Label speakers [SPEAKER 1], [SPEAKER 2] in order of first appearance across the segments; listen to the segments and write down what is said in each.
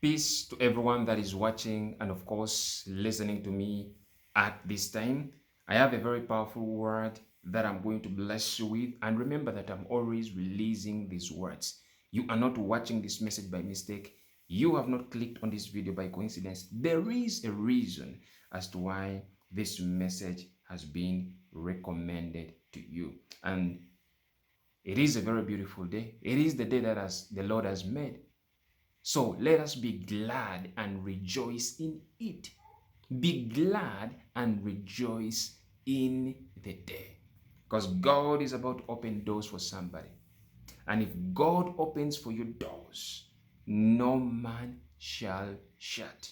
[SPEAKER 1] Peace to everyone that is watching and, of course, listening to me at this time. I have a very powerful word that I'm going to bless you with. And remember that I'm always releasing these words. You are not watching this message by mistake. You have not clicked on this video by coincidence. There is a reason as to why this message has been recommended to you. And it is a very beautiful day. It is the day that the Lord has made. So let us be glad and rejoice in it. Be glad and rejoice in the day. Because God is about to open doors for somebody. And if God opens for you doors, no man shall shut.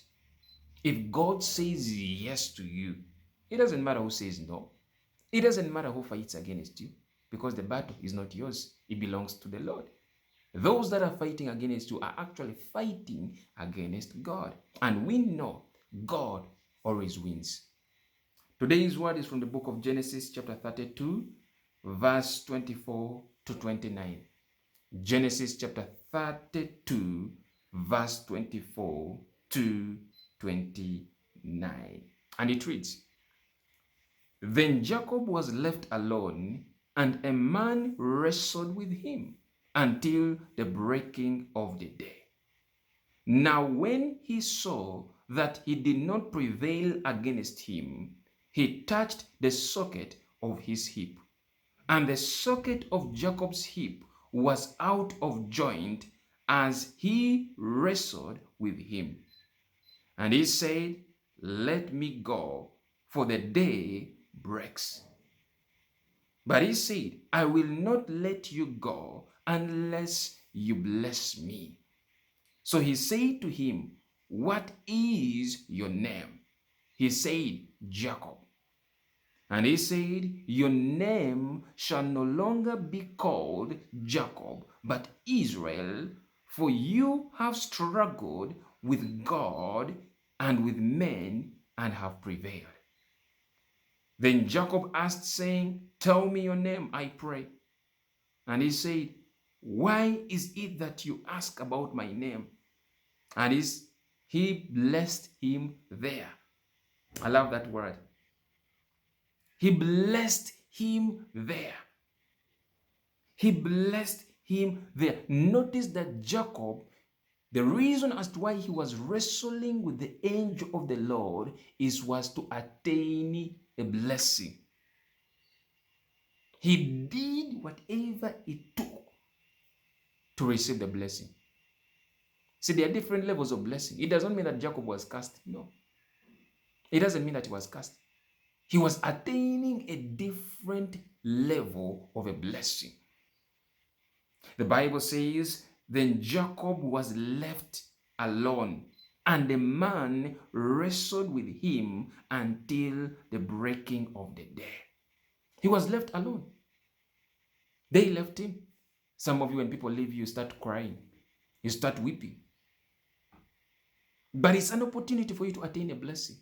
[SPEAKER 1] If God says yes to you, it doesn't matter who says no. It doesn't matter who fights against you, because the battle is not yours. It belongs to the Lord. Those that are fighting against you are actually fighting against God. And we know God always wins. Today's word is from the book of Genesis chapter 32, verse 24 to 29. Genesis chapter 32, verse 24 to 29. And it reads, Then Jacob was left alone, and a man wrestled with him until the breaking of the day. Now when he saw that he did not prevail against him, he touched the socket of his hip. And the socket of Jacob's hip was out of joint as he wrestled with him. And he said, Let me go, for the day breaks. But he said, I will not let you go unless you bless me. So he said to him, What is your name? He said, Jacob. And he said, Your name shall no longer be called Jacob, but Israel, for you have struggled with God and with men and have prevailed. Then Jacob asked, saying, Tell me your name, I pray. And he said, Why is it that you ask about my name? And he blessed him there. I love that word. He blessed him there. He blessed him there. Notice that Jacob, the reason as to why he was wrestling with the angel of the Lord was to attain a blessing. He did whatever it took to receive the blessing. See, there are different levels of blessing. It doesn't mean that Jacob was cast. No. It doesn't mean that he was cast. He was attaining a different level of a blessing. The Bible says, Then Jacob was left alone, and the man wrestled with him until the breaking of the day. He was left alone. They left him. Some of you, when people leave you, start crying. You start weeping. But it's an opportunity for you to attain a blessing.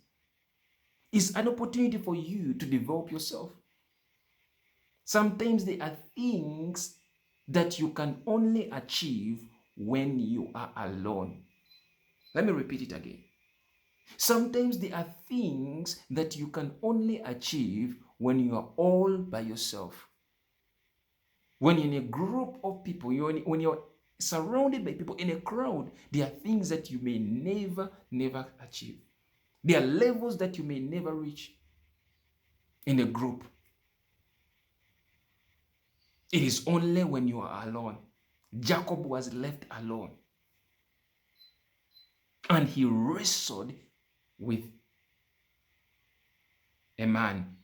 [SPEAKER 1] It's an opportunity for you to develop yourself. Sometimes there are things that you can only achieve when you are alone. Let me repeat it again. Sometimes there are things that you can only achieve when you are all by yourself. When you're in a group of people, when you're surrounded by people in a crowd, there are things that you may never achieve. There are levels that you may never reach in a group. It is only when you are alone. Jacob was left alone. And he wrestled with a man,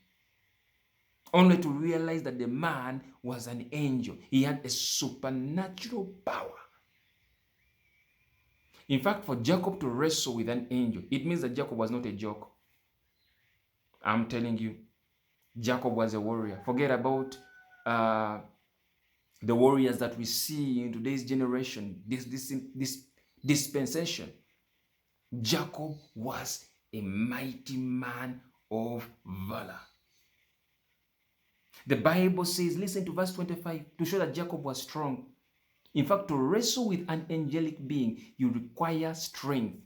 [SPEAKER 1] only to realize that the man was an angel. He had a supernatural power. In fact, for Jacob to wrestle with an angel, it means that Jacob was not a joke. I'm telling you, Jacob was a warrior. Forget about the warriors that we see in today's generation, this dispensation. Jacob was a mighty man of valor. The Bible says, listen to verse 25, to show that Jacob was strong. In fact, to wrestle with an angelic being, you require strength.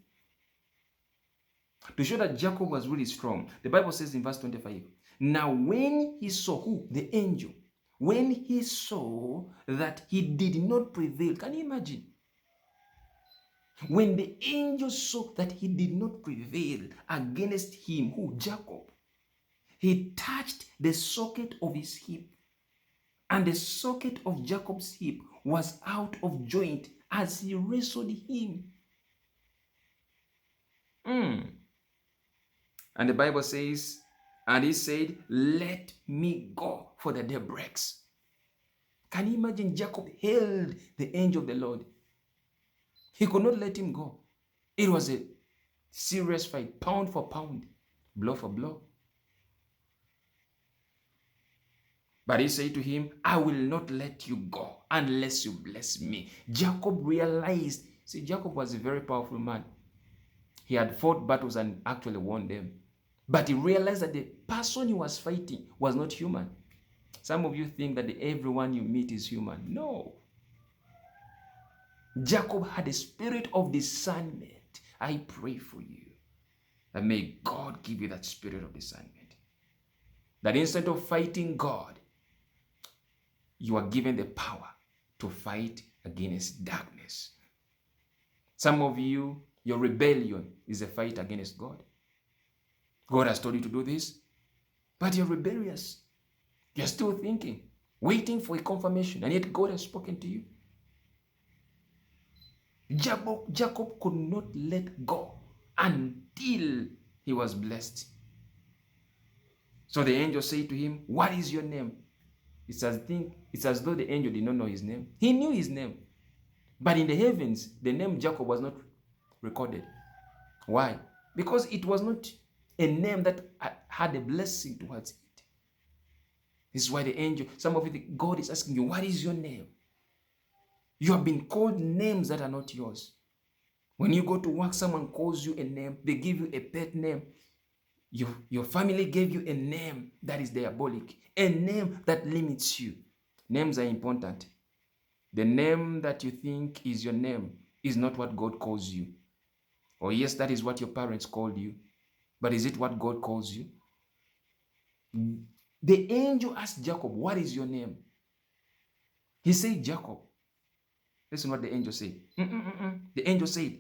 [SPEAKER 1] To show that Jacob was really strong, the Bible says in verse 25, now when he saw who? The angel. When he saw that he did not prevail, can you imagine? When the angel saw that he did not prevail against him, who? Jacob, he touched the socket of his hip, and the socket of Jacob's hip was out of joint as he wrestled him. And the Bible says, and he said, let me go, for the day breaks. Can you imagine? Jacob held the angel of the Lord. He could not let him go. It was a serious fight, pound for pound, blow for blow. But he said to him, I will not let you go unless you bless me. Jacob realized, see, Jacob was a very powerful man. He had fought battles and actually won them. But he realized that the person he was fighting was not human. Some of you think that everyone you meet is human. No. Jacob had a spirit of discernment. I pray for you that may God give you that spirit of discernment. That instead of fighting God, you are given the power to fight against darkness. Some of you, your rebellion is a fight against God. God has told you to do this, but you're rebellious. You're still thinking, waiting for a confirmation, and yet God has spoken to you. Jacob could not let go until he was blessed. So the angel said to him, what is your name? It's as though the angel did not know his name. He knew his name. But in the heavens, the name Jacob was not recorded. Why? Because it was not a name that had a blessing towards it. This is why the angel, some of you think God is asking you, what is your name? You have been called names that are not yours. When you go to work, someone calls you a name. They give you a pet name. Your family gave you a name that is diabolic, a name that limits you. Names are important. The name that you think is your name is not what God calls you. Or yes, that is what your parents called you. But is it what God calls you? The angel asked Jacob, what is your name? He said, Jacob. Listen what the angel said. The angel said,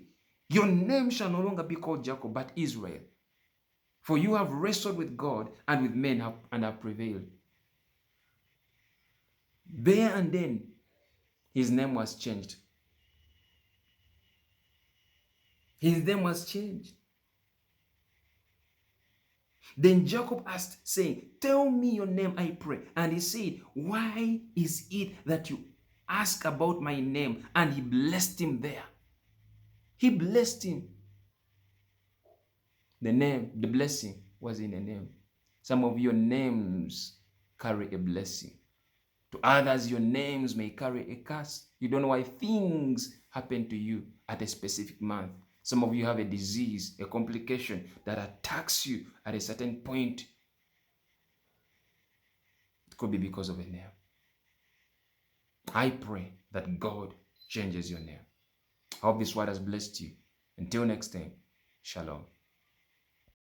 [SPEAKER 1] your name shall no longer be called Jacob, but Israel. For you have wrestled with God and with men and have prevailed. There and then, his name was changed. His name was changed. Then Jacob asked, saying, tell me your name, I pray. And he said, why is it that you ask about my name? And he blessed him there. He blessed him. The name, the blessing was in a name. Some of your names carry a blessing. To others, your names may carry a curse. You don't know why things happen to you at a specific month. Some of you have a disease, a complication that attacks you at a certain point. It could be because of a name. I pray that God changes your name. I hope this word has blessed you. Until next time, shalom.